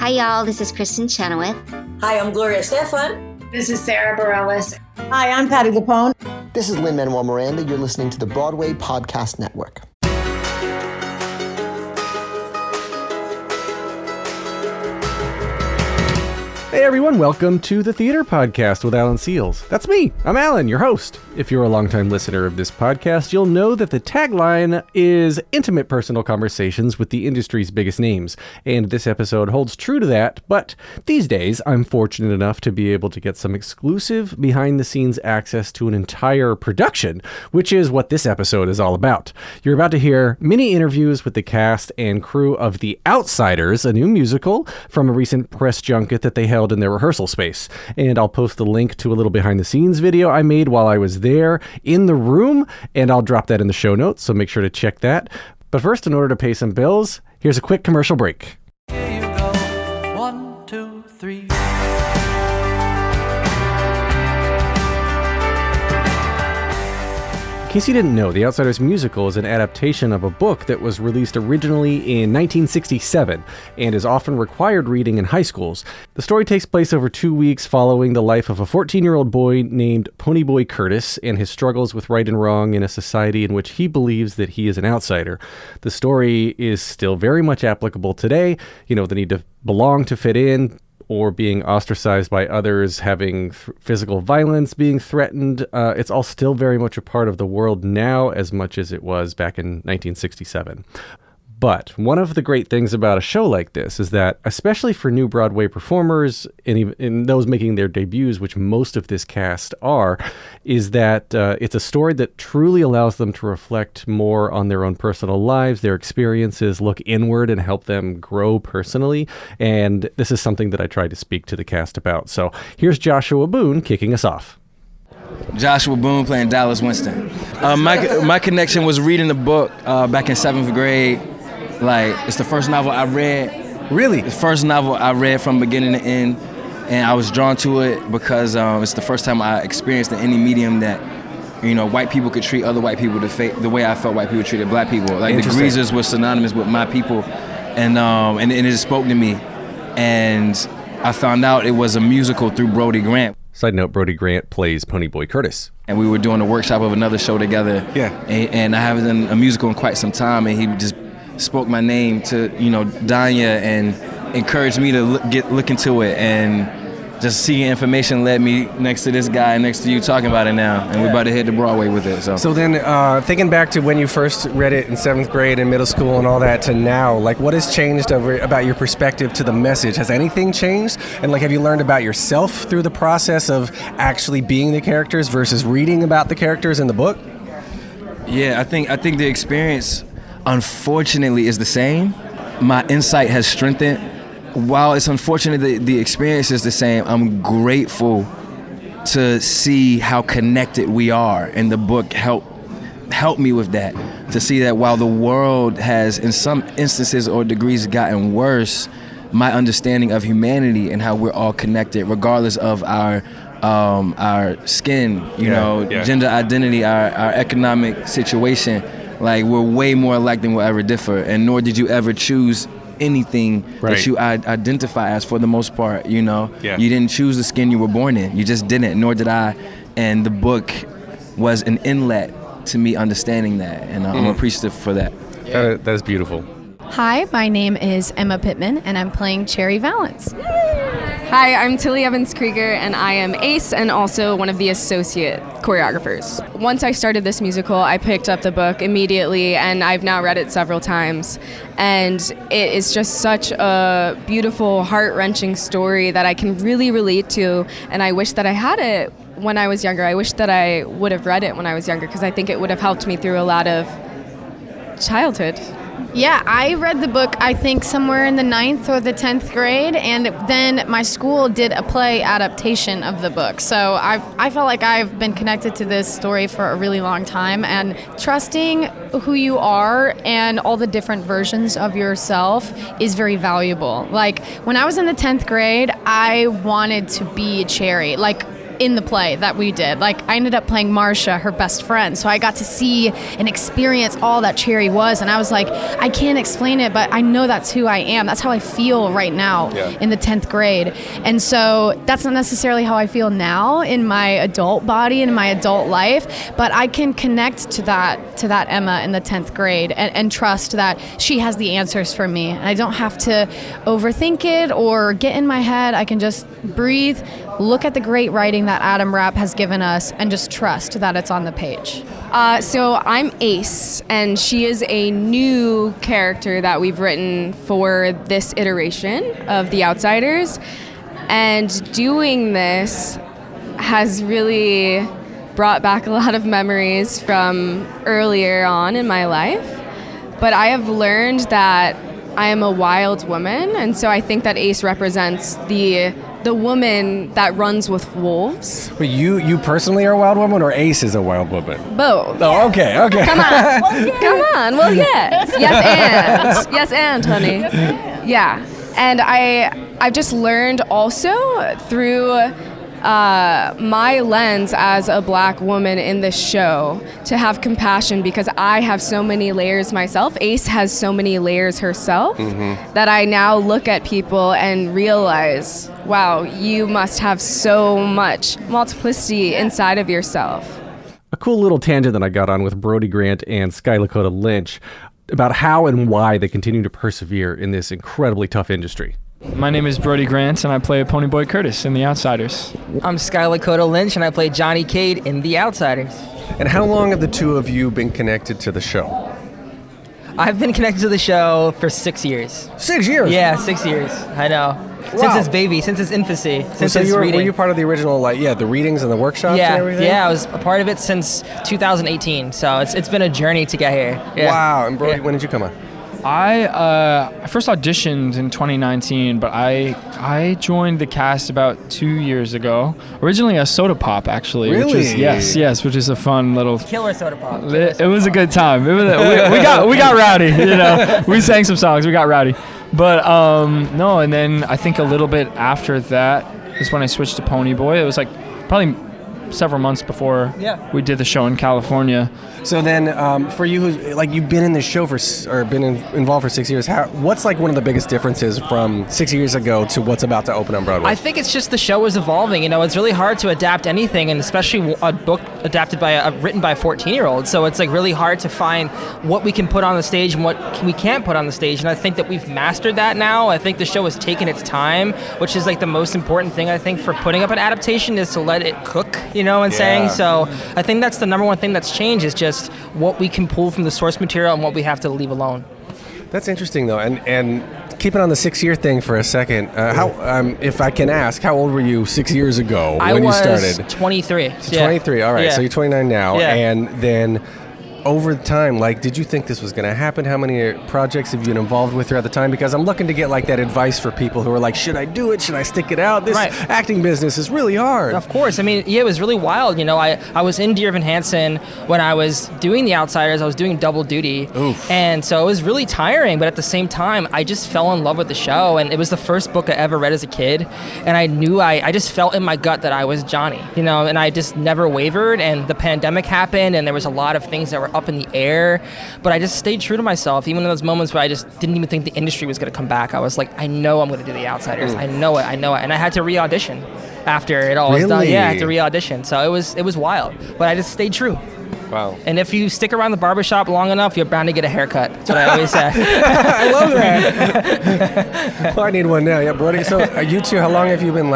Hi, y'all. This is Kristen Chenoweth. Hi, I'm Gloria Stefan. This is Sarah Bareilles. Hi, I'm Patty Lapone. This is Lin-Manuel Miranda. You're listening to the Broadway Podcast Network. Hey everyone, welcome to the Theater Podcast with Alan Seals. That's me, I'm Alan, your host. If you're a longtime listener of this podcast, you'll know that the tagline is intimate personal conversations with the industry's biggest names, and this episode holds true to that, but these days I'm fortunate enough to be able to get some exclusive behind-the-scenes access to an entire production, which is what this episode is all about. You're about to hear mini interviews with the cast and crew of The Outsiders, a new musical from a recent press junket that they held in their rehearsal space. And I'll post the link to a little behind the scenes video I made while I was there in the room, and I'll drop that in the show notes, so make sure to check that. But first, in order to pay some bills, here's a quick commercial break. Here you go. 1, 2, 3. In case you didn't know, The Outsiders musical is an adaptation of a book that was released originally in 1967 and is often required reading in high schools. The story takes place over 2 weeks following the life of a 14-year-old boy named Ponyboy Curtis and his struggles with right and wrong in a society in which he believes that he is an outsider. The story is still very much applicable today. You know, the need to belong to fit in, or being ostracized by others, having physical violence, being threatened. It's all still very much a part of the world now as much as it was back in 1967. But one of the great things about a show like this is that, especially for new Broadway performers and even in those making their debuts, which most of this cast are, is that it's a story that truly allows them to reflect more on their own personal lives, their experiences, look inward and help them grow personally. And this is something that I tried to speak to the cast about. So here's Joshua Boone kicking us off. Joshua Boone playing Dallas Winston. My connection was reading the book back in 7th grade. Like, it's the first novel I read. Really? The first novel I read from beginning to end, and I was drawn to it because it's the first time I experienced in any medium that, you know, white people could treat other white people the way I felt white people treated black people. Like, the Greasers was synonymous with my people, and it just spoke to me. And I found out it was a musical through Brody Grant. Side note, Brody Grant plays Ponyboy Curtis. And we were doing a workshop of another show together. Yeah. And I haven't done a musical in quite some time, and he just spoke my name to, you know, Danya, and encouraged me to look into it, and just seeing information led me next to this guy next to you talking about it now, and we're about to hit the Broadway with it. So then thinking back to when you first read it in 7th grade and middle school and all that to now, like, what has changed about your perspective to the message? Has anything changed? And like, have you learned about yourself through the process of actually being the characters versus reading about the characters in the book? Yeah, I think the experience, unfortunately, is the same. My insight has strengthened. While it's unfortunate that the experience is the same, I'm grateful to see how connected we are. And the book helped me with that, to see that while the world has, in some instances or degrees, gotten worse, my understanding of humanity and how we're all connected, regardless of our skin, gender identity, our economic situation. Like, we're way more alike than we'll ever differ, and nor did you ever choose anything that you identify as, for the most part, you know? Yeah. You didn't choose the skin you were born in. You just didn't, nor did I. And the book was an inlet to me understanding that, and I'm appreciative for that. That is beautiful. Hi, my name is Emma Pittman, and I'm playing Cherry Vallance. Hi, I'm Tilly Evans-Krueger, and I am Ace and also one of the associate choreographers. Once I started this musical, I picked up the book immediately, and I've now read it several times. And it is just such a beautiful, heart-wrenching story that I can really relate to, and I wish that I had it when I was younger. I wish that I would have read it when I was younger, because I think it would have helped me through a lot of childhood. Yeah, I read the book, I think, somewhere in the 9th or the 10th grade, and then my school did a play adaptation of the book. So I felt like I've been connected to this story for a really long time, and trusting who you are and all the different versions of yourself is very valuable. Like, when I was in the 10th grade, I wanted to be Cherry. Like, in the play that we did. Like, I ended up playing Marcia, her best friend, so I got to see and experience all that Cherry was, and I was like, I can't explain it, but I know that's who I am. That's how I feel right now in the 10th grade. And so that's not necessarily how I feel now in my adult body and my adult life, but I can connect to that Emma in the 10th grade and trust that she has the answers for me. And I don't have to overthink it or get in my head. I can just breathe, look at the great writing that Adam Rapp has given us, and just trust that it's on the page. So I'm Ace, and she is a new character that we've written for this iteration of The Outsiders. And doing this has really brought back a lot of memories from earlier on in my life. But I have learned that I am a wild woman, and so I think that Ace represents the woman that runs with wolves. But you personally are a wild woman, or Ace is a wild woman? Both. Oh, okay. Come on. Come on. Well, yes. Yes, and, honey. Yeah. And I've just learned also through my lens as a Black woman in this show to have compassion, because I have so many layers myself. Ace has so many layers herself that I now look at people and realize, wow, you must have so much multiplicity inside of yourself. A cool little tangent that I got on with Brody Grant and Sky Lakota-Lynch about how and why they continue to persevere in this incredibly tough industry. My name is Brody Grant, and I play Ponyboy Curtis in The Outsiders. I'm Sky Lakota-Lynch, and I play Johnny Cade in The Outsiders. And how long have the two of you been connected to the show? I've been connected to the show for 6 years. 6 years? Yeah, 6 years. I know. Wow. Since its baby, since its infancy, since its reading. Were you part of the original, the readings and the workshops and everything? Yeah, I was a part of it since 2018, so it's been a journey to get here. Yeah. Wow, and Brody, when did you come on? I first auditioned in 2019, but I joined the cast about 2 years ago. Originally a Sodapop, actually. Really? Which is a fun little Killer Sodapop. It was a good time. We got rowdy. We sang some songs. We got rowdy. But no, and then I think a little bit after that is when I switched to Ponyboy. It was like probably several months before we did the show in California. So then, for you, you've been in this show involved for 6 years. What's one of the biggest differences from 6 years ago to what's about to open on Broadway? I think it's just the show is evolving. It's really hard to adapt anything, and especially a book adapted by written by a 14-year-old. So it's really hard to find what we can put on the stage and what we can't put on the stage. And I think that we've mastered that now. I think the show has taken its time, which is the most important thing I think for putting up an adaptation is to let it cook. Saying? So I think that's the number one thing that's changed is just what we can pull from the source material and what we have to leave alone. That's interesting, though. And keeping on the 6 year thing for a second, if I can ask, how old were you 6 years ago when you started? I was 23. So 23, all right. Yeah. So you're 29 now. Yeah. And then over time, did you think this was going to happen? How many projects have you been involved with throughout the time? Because I'm looking to get that advice for people who are should I do it? Should I stick it out? This acting business is really hard. Of course. It was really wild. I was in Dear Evan Hansen when I was doing The Outsiders. I was doing double duty. Oof. And so it was really tiring, but at the same time, I just fell in love with the show. And it was the first book I ever read as a kid. And I knew I just felt in my gut that I was Johnny, and I just never wavered. And the pandemic happened, and there was a lot of things that were up in the air, but I just stayed true to myself, even in those moments where I just didn't even think the industry was going to come back. I was I know I'm going to do The Outsiders. I know it. And I had to re-audition after it all was done. Yeah, I had to re-audition. So it was wild, but I just stayed true. Wow. And if you stick around the barbershop long enough, you're bound to get a haircut. That's what I always say. I love that. Well, I need one now. Yeah, Brody. So you two, how long have you been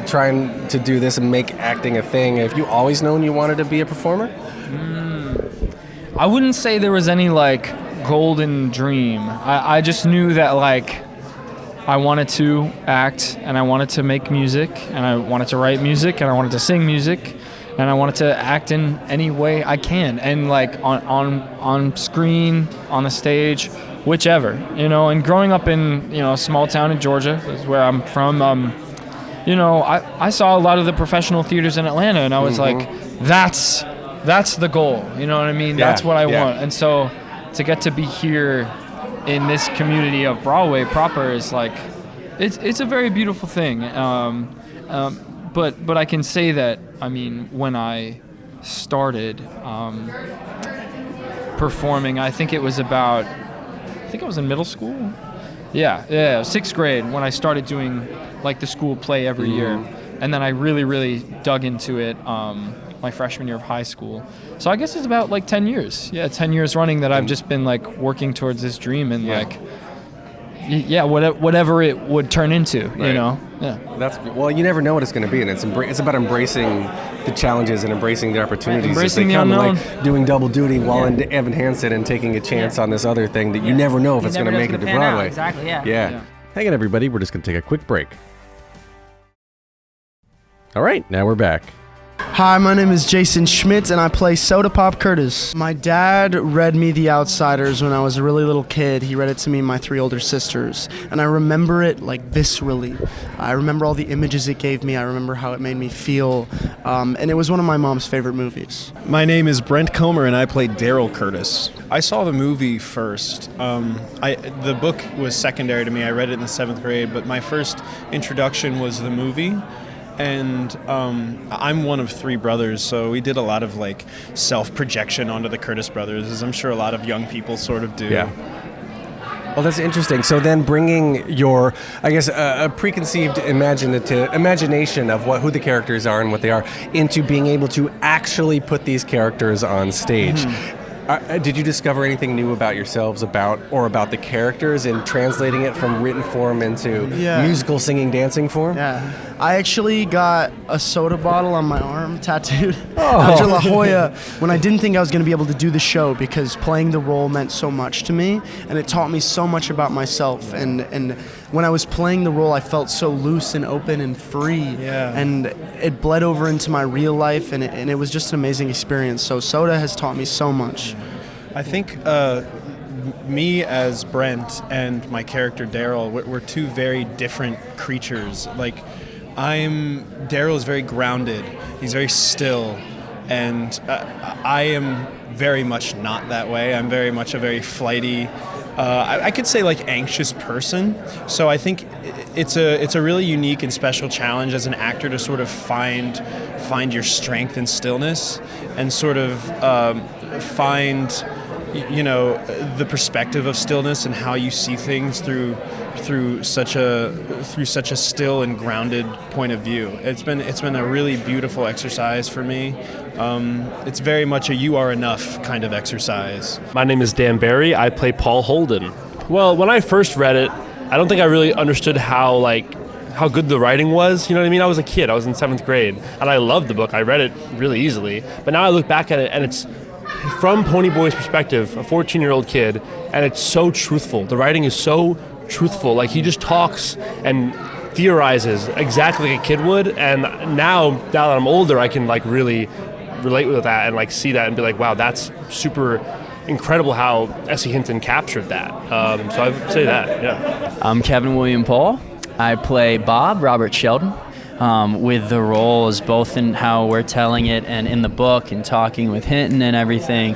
trying to do this and make acting a thing? Have you always known you wanted to be a performer? I wouldn't say there was any golden dream. I just knew that I wanted to act, and I wanted to make music, and I wanted to write music, and I wanted to sing music, and I wanted to act in any way I can, and on screen, on the stage, whichever, And growing up in a small town in Georgia, is where I'm from. I saw a lot of the professional theaters in Atlanta, and I was that's the goal, you know what I mean? That's what I want. And so to get to be here in this community of Broadway proper is it's a very beautiful thing. but I can say that, I mean, when I started performing, I think it was in middle school. Yeah, 6th grade when I started doing like the school play every year. And then I really, really dug into it my freshman year of high school. So I guess it's about like 10 years. Yeah, 10 years running that I've just been like working towards this dream and whatever it would turn into, you know? Yeah. Well, you never know what it's going to be, and it's about embracing the challenges and embracing the opportunities. Embracing as they the come, unknown. like doing double duty while in Evan Hansen and taking a chance on this other thing that you never know if it's going to make it to Broadway. Exactly, Yeah. Hang on, everybody. We're just going to take a quick break. All right, now we're back. Hi, my name is Jason Schmidt, and I play Sodapop Curtis. My dad read me The Outsiders when I was a really little kid. He read it to me and my 3 older sisters, and I remember it like viscerally. I remember all the images it gave me. I remember how it made me feel, and it was one of my mom's favorite movies. My name is Brent Comer, and I played Daryl Curtis. I saw the movie first. The book was secondary to me. I read it in the 7th grade, but my first introduction was the movie. And I'm one of 3 brothers, so we did a lot of like self-projection onto the Curtis brothers, as I'm sure a lot of young people sort of do. Yeah. Well, that's interesting. So then bringing your, I guess, a preconceived imagination of who the characters are and what they are into being able to actually put these characters on stage. Did you discover anything new about yourselves about the characters and translating it from written form into musical singing, dancing form? Yeah. I actually got a soda bottle on my arm tattooed after La Jolla when I didn't think I was going to be able to do the show because playing the role meant so much to me, and it taught me so much about myself. And when I was playing the role, I felt so loose and open and free. Yeah. And it bled over into my real life, and it was just an amazing experience. So soda has taught me so much. I think me as Brent and my character Daryl, we're 2 very different creatures. Like, Daryl is very grounded, he's very still, and I am very much not that way. I'm very much a very flighty, I could say like anxious person. So I think it's a really unique and special challenge as an actor to sort of find your strength in stillness and sort of find the perspective of stillness and how you see things through such a still and grounded point of view. It's been a really beautiful exercise for me. It's very much a you are enough kind of exercise. My name is Dan Barry. I play Paul Holden. Well, when I first read it, I don't think I really understood how good the writing was. You know what I mean? I was a kid. I was in 7th grade, and I loved the book. I read it really easily. But now I look back at it, and it's from Ponyboy's perspective, a 14-year-old kid, and it's so truthful. The writing is so truthful. Like, he just talks and theorizes exactly like a kid would. And now that I'm older, I can like really relate with that and like see that and be like, wow, that's super incredible how S.E. Hinton captured that. So I would say that, yeah. I'm Kevin William Paul. I play Bob, Robert Sheldon, with the roles both in how we're telling it and in the book and talking with Hinton and everything.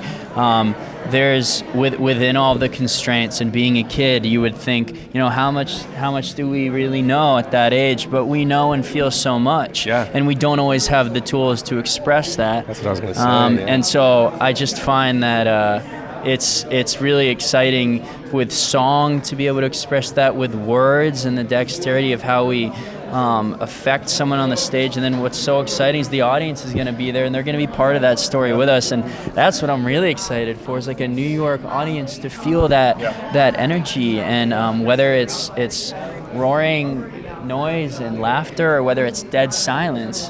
There's within all the constraints and being a kid, you would think, how much do we really know at that age? But we know and feel so much, and we don't always have the tools to express that. That's what I was going to say. And so I just find that it's really exciting with song to be able to express that with words and the dexterity of how we affect someone on the stage. And then what's so exciting is the audience is going to be there and they're going to be part of that story with us. And that's what I'm really excited for, is like a New York audience to feel that energy. And whether it's roaring noise and laughter or whether it's dead silence,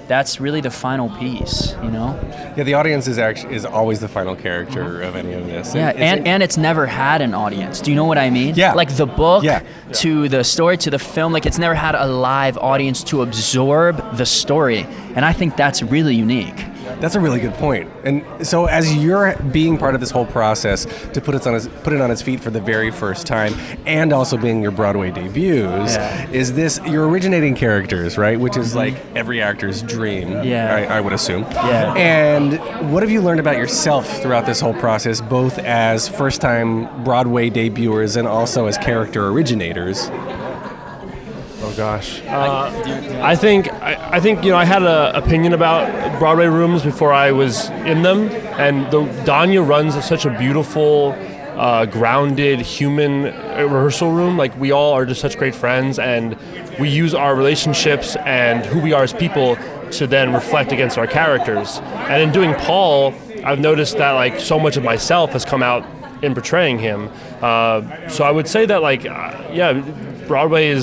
that's really the final piece, Yeah, the audience is always the final character of any of this. Yeah, and it's never had an audience. Do you know what I mean? Yeah. Like the book to the story to the film, like it's never had a live audience to absorb the story. And I think that's really unique. That's a really good point. And so as you're being part of this whole process to put it on its feet for the very first time and also being your Broadway debuts, is this, you're originating characters, right? Which is like every actor's dream, I would assume. Yeah. And what have you learned about yourself throughout this whole process, both as first-time Broadway debuters and also as character originators? Oh gosh, I think I had an opinion about Broadway rooms before I was in them, and Danya runs such a beautiful, grounded human rehearsal room. Like, we all are just such great friends, and we use our relationships and who we are as people to then reflect against our characters. And in doing Paul, I've noticed that like so much of myself has come out in portraying him. So I would say that Broadway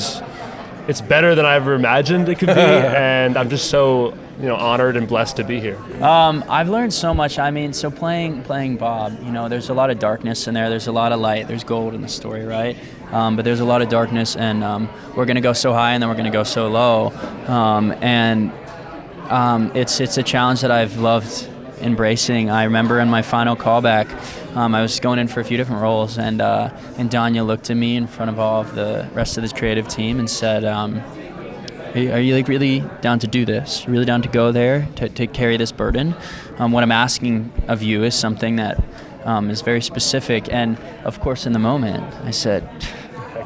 it's better than I ever imagined it could be, and I'm just so honored and blessed to be here. I've learned so much. I mean, so playing Bob, there's a lot of darkness in there. There's a lot of light. There's gold in the story, right? But there's a lot of darkness, and we're going to go so high, and then we're going to go so low. It's a challenge that I've loved embracing. I remember in my final callback, I was going in for a few different roles, and Danya looked at me in front of all of the rest of the creative team and said, are you like really down to do this? Really down to go there, to carry this burden? What I'm asking of you is something that is very specific. And of course, in the moment, I said,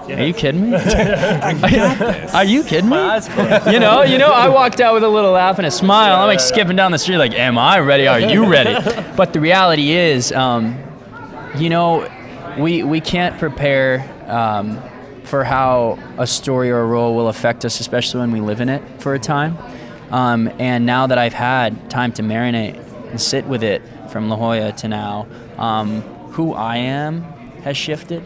are you kidding me? Are you kidding me? I walked out with a little laugh and a smile. I'm like skipping down the street like, am I ready? Are you ready? But the reality is, we can't prepare for how a story or a role will affect us, especially when we live in it for a time. And now that I've had time to marinate and sit with it from La Jolla to now, who I am has shifted.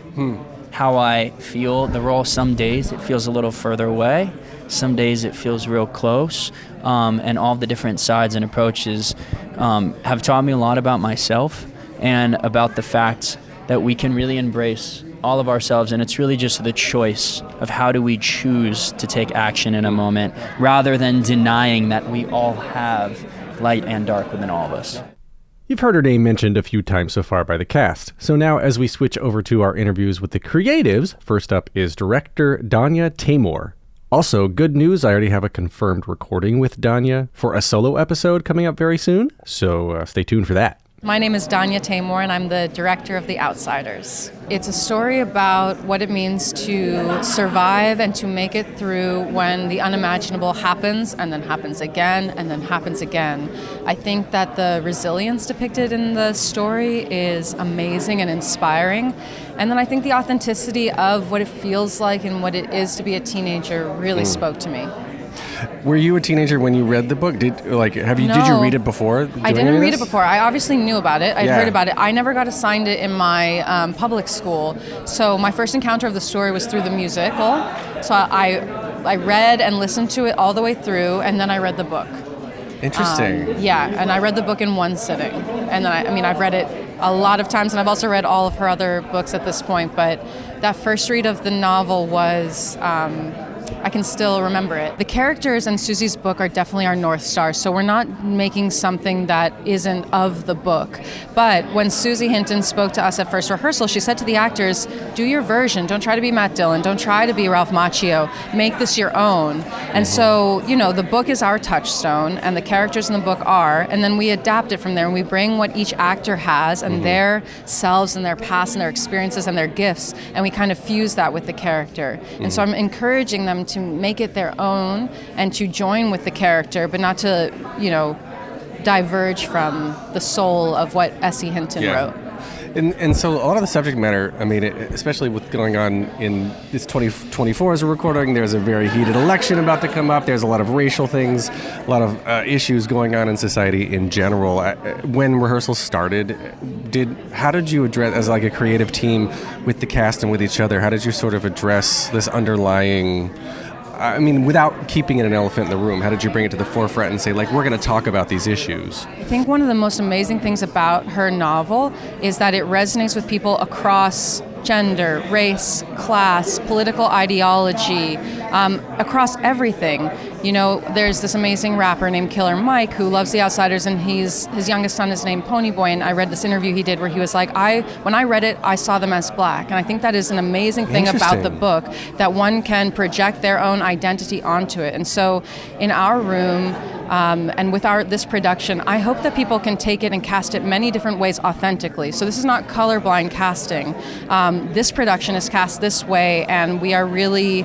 How I feel the role. Some days it feels a little further away. Some days it feels real close. And all the different sides and approaches have taught me a lot about myself and about the fact that we can really embrace all of ourselves, and it's really just the choice of how do we choose to take action in a moment rather than denying that we all have light and dark within all of us. You've heard her name mentioned a few times so far by the cast. So now as we switch over to our interviews with the creatives, first up is director Danya Taymor. Also, good news, I already have a confirmed recording with Danya for a solo episode coming up very soon, so stay tuned for that. My name is Danya Taymor, and I'm the director of The Outsiders. It's a story about what it means to survive and to make it through when the unimaginable happens, and then happens again, and then happens again. I think that the resilience depicted in the story is amazing and inspiring. And then I think the authenticity of what it feels like and what it is to be a teenager really spoke to me. Were you a teenager when you read the book? Did you read it before? I didn't read it before. I obviously knew about it. I'd heard about it. I never got assigned it in my public school. So my first encounter of the story was through the musical. So I read and listened to it all the way through, and then I read the book. Interesting. And I read the book in one sitting. And then I've read it a lot of times, and I've also read all of her other books at this point. But that first read of the novel was... I can still remember it. The characters in Susie's book are definitely our North Star, so we're not making something that isn't of the book. But when Susie Hinton spoke to us at first rehearsal, she said to the actors, do your version. Don't try to be Matt Dillon. Don't try to be Ralph Macchio. Make this your own. And so, the book is our touchstone, and the characters in the book are, and then we adapt it from there, and we bring what each actor has and their selves and their past and their experiences and their gifts, and we kind of fuse that with the character. And so I'm encouraging them to make it their own and to join with the character, but not to, diverge from the soul of what S.E. Hinton wrote. And so a lot of the subject matter, especially with going on in this 2024 as a recording, there's a very heated election about to come up. There's a lot of racial things, a lot of issues going on in society in general. When rehearsals started, how did you address, as like a creative team with the cast and with each other, how did you sort of address this underlying... without keeping it an elephant in the room, how did you bring it to the forefront and say, we're going to talk about these issues? I think one of the most amazing things about her novel is that it resonates with people across gender, race, class, political ideology, across everything. There's this amazing rapper named Killer Mike who loves The Outsiders, and his youngest son is named Ponyboy, and I read this interview he did where he was like, when I read it, I saw them as black. And I think that is an amazing thing about the book, that one can project their own identity onto it. And so in our room, And with this production, I hope that people can take it and cast it many different ways authentically. So this is not colorblind casting. This production is cast this way, and we are really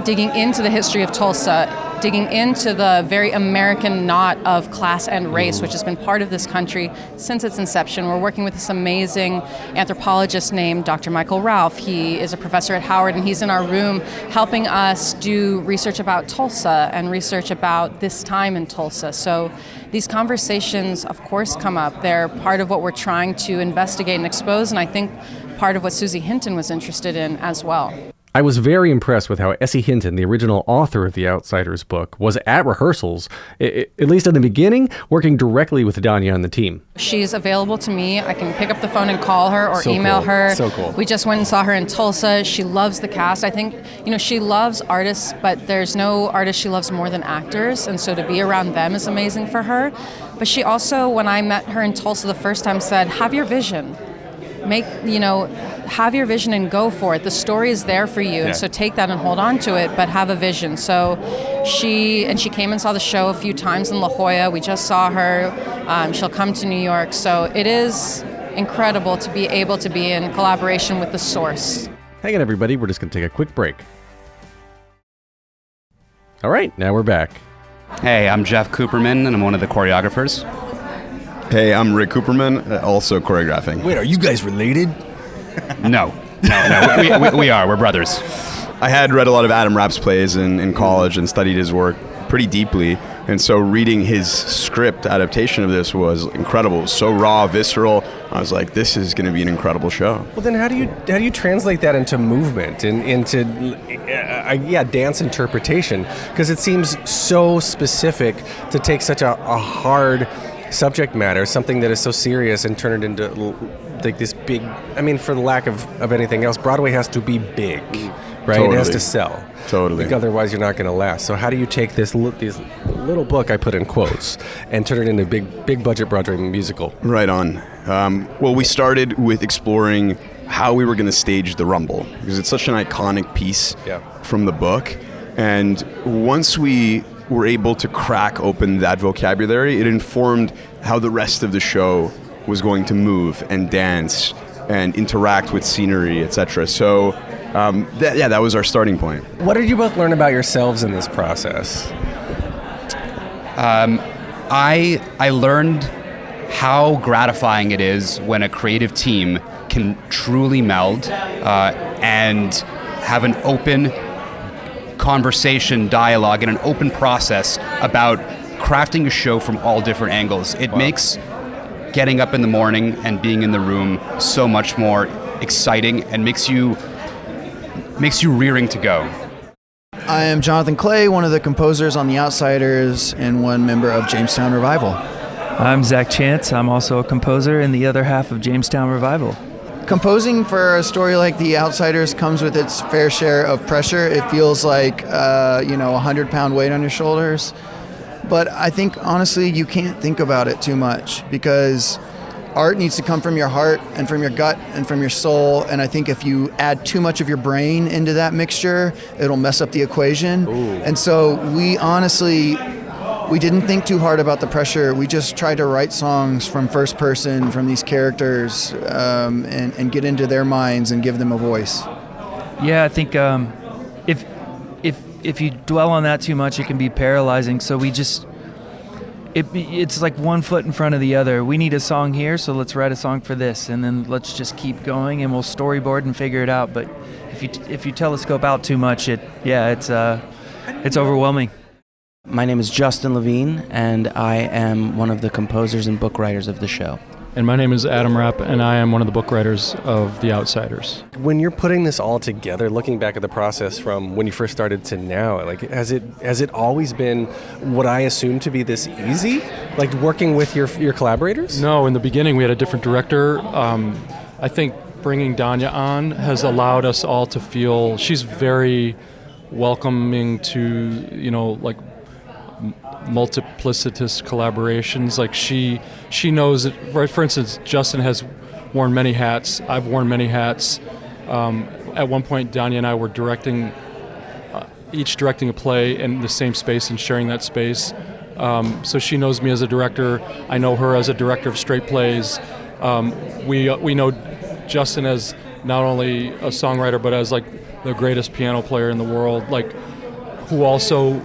digging into the history of Tulsa, digging into the very American knot of class and race, which has been part of this country since its inception. We're working with this amazing anthropologist named Dr. Michael Ralph. He is a professor at Howard, and he's in our room helping us do research about Tulsa and research about this time in Tulsa. So these conversations, of course, come up. They're part of what we're trying to investigate and expose, and I think part of what Susie Hinton was interested in as well. I was very impressed with how Essie Hinton, the original author of The Outsiders book, was at rehearsals, at least in the beginning, working directly with Danya and the team. She's available to me. I can pick up the phone and call her or email her. So cool. We just went and saw her in Tulsa. She loves the cast. I think, she loves artists, but there's no artist she loves more than actors, and so to be around them is amazing for her. But she also, when I met her in Tulsa the first time, said, have your vision. Have your vision and go for it. The story is there for you, and so take that and hold on to it, but have a vision. So she came and saw the show a few times in La Jolla. We just saw her. She'll come to New York. So it is incredible to be able to be in collaboration with the source. Hang on, everybody. We're just going to take a quick break. All right, now we're back. Hey, I'm Jeff Kuperman, and I'm one of the choreographers. Hey, I'm Rick Kuperman, also choreographing. Wait, are you guys related? No, we are. We're brothers. I had read a lot of Adam Rapp's plays in college and studied his work pretty deeply. And so reading his script adaptation of this was incredible. It was so raw, visceral. I was like, this is going to be an incredible show. Well, then how do you translate that into movement and into dance interpretation? Because it seems so specific to take such a hard subject matter, something that is so serious, and turn it into like this big, for the lack of anything else, Broadway has to be big, right? Totally. It has to sell. Totally. Like, otherwise you're not going to last. So how do you take this little book, I put in quotes, and turn it into a big budget Broadway musical? Right on. Well, we started with exploring how we were going to stage the Rumble, because it's such an iconic piece from the book. And once we were able to crack open that vocabulary, it informed how the rest of the show was going to move and dance and interact with scenery, etc. So that was our starting point. What did you both learn about yourselves in this process? I learned how gratifying it is when a creative team can truly meld and have an open conversation, dialogue, and an open process about crafting a show from all different angles. It makes getting up in the morning and being in the room so much more exciting and makes you rearing to go. I am Jonathan Clay, one of the composers on The Outsiders and one member of Jamestown Revival. I'm Zach Chance. I'm also a composer in the other half of Jamestown Revival. Composing for a story like The Outsiders comes with its fair share of pressure. It feels like, a 100-pound weight on your shoulders. But I think, honestly, you can't think about it too much because art needs to come from your heart and from your gut and from your soul. And I think if you add too much of your brain into that mixture, it'll mess up the equation. Ooh. And so we didn't think too hard about the pressure. We just tried to write songs from first person, from these characters, and get into their minds and give them a voice. Yeah, I think if you dwell on that too much, it can be paralyzing. So we just, it's like one foot in front of the other. We need a song here, so let's write a song for this, and then let's just keep going, and we'll storyboard and figure it out. But if you telescope out too much, it's overwhelming. My name is Justin Levine, and I am one of the composers and book writers of the show. And my name is Adam Rapp, and I am one of the book writers of The Outsiders. When you're putting this all together, looking back at the process from when you first started to now, like has it always been what I assume to be this easy? Like working with your collaborators? No, in the beginning we had a different director. I think bringing Danya on has allowed us all to feel she's very welcoming to, multiplicitous collaborations. Like she knows it, right? For instance, Justin has worn many hats. I've worn many hats. At one point, Danya and I were each directing a play in the same space and sharing that space. So she knows me as a director. I know her as a director of straight plays. We know Justin as not only a songwriter, but as like the greatest piano player in the world, like who also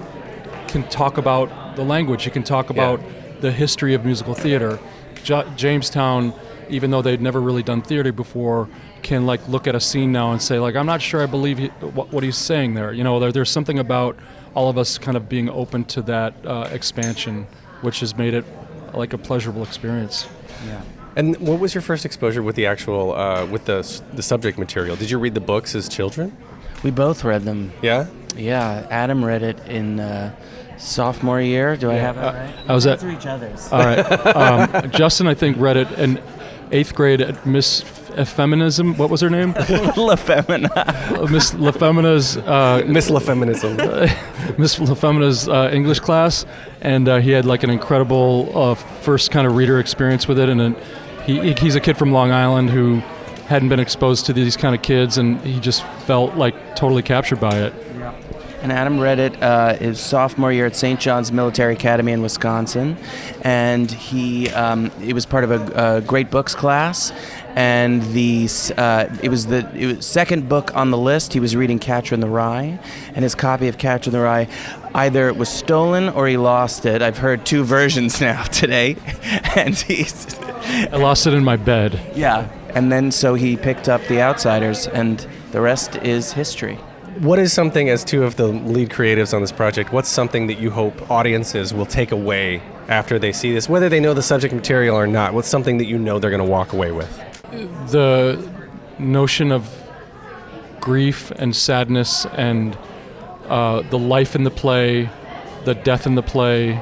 can talk about the language. He can talk about the history of musical theater. Jamestown, even though they'd never really done theater before, can like look at a scene now and say like, I'm not sure I believe what he's saying there. You know, there's something about all of us kind of being open to that expansion, which has made it like a pleasurable experience. Yeah. And what was your first exposure with the actual with the subject material? Did you read the books as children? We both read them. Yeah? Yeah, Adam read it in sophomore year. Do I have that right? I was at each other's. All right. Justin, I think, read it in 8th grade at Miss Feminism. What was her name? La Femina. Miss La Femina's Miss La Feminism. Miss La Femina's English class, and he had like an incredible first kind of reader experience with it. And he's a kid from Long Island who hadn't been exposed to these kind of kids, and he just felt like totally captured by it. And Adam read it his sophomore year at St. John's Military Academy in Wisconsin, and it was part of a great books class. And it was second book on the list. He was reading Catcher in the Rye, and his copy of Catcher in the Rye, either it was stolen or he lost it. I've heard two versions now today, and I lost it in my bed. Yeah, and then so he picked up The Outsiders, and the rest is history. What is something, as two of the lead creatives on this project, what's something that you hope audiences will take away after they see this, whether they know the subject material or not? What's something that you know they're going to walk away with? The notion of grief and sadness and the life in the play, the death in the play,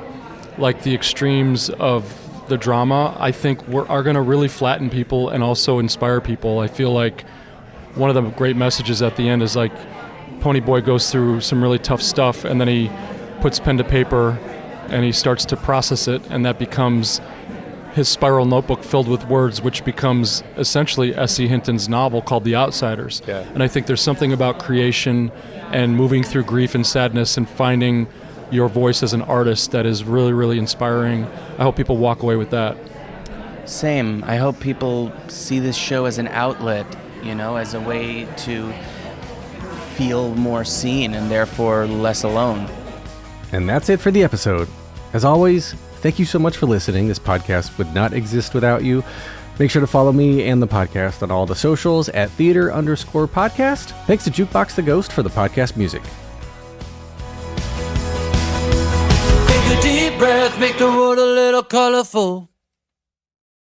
like the extremes of the drama, I think are going to really flatten people and also inspire people. I feel like one of the great messages at the end is like Ponyboy goes through some really tough stuff, and then he puts pen to paper and he starts to process it, and that becomes his spiral notebook filled with words, which becomes essentially S.E. Hinton's novel called The Outsiders. Yeah. And I think there's something about creation and moving through grief and sadness and finding your voice as an artist that is really, really inspiring. I hope people walk away with that. Same. I hope people see this show as an outlet, as a way to feel more seen and therefore less alone. And that's it for the episode. As always, thank you so much for listening. This podcast would not exist without you. Make sure to follow me and the podcast on all the socials at theater_podcast. Thanks to Jukebox the Ghost for the podcast music. Take a deep breath, make the world a little colorful.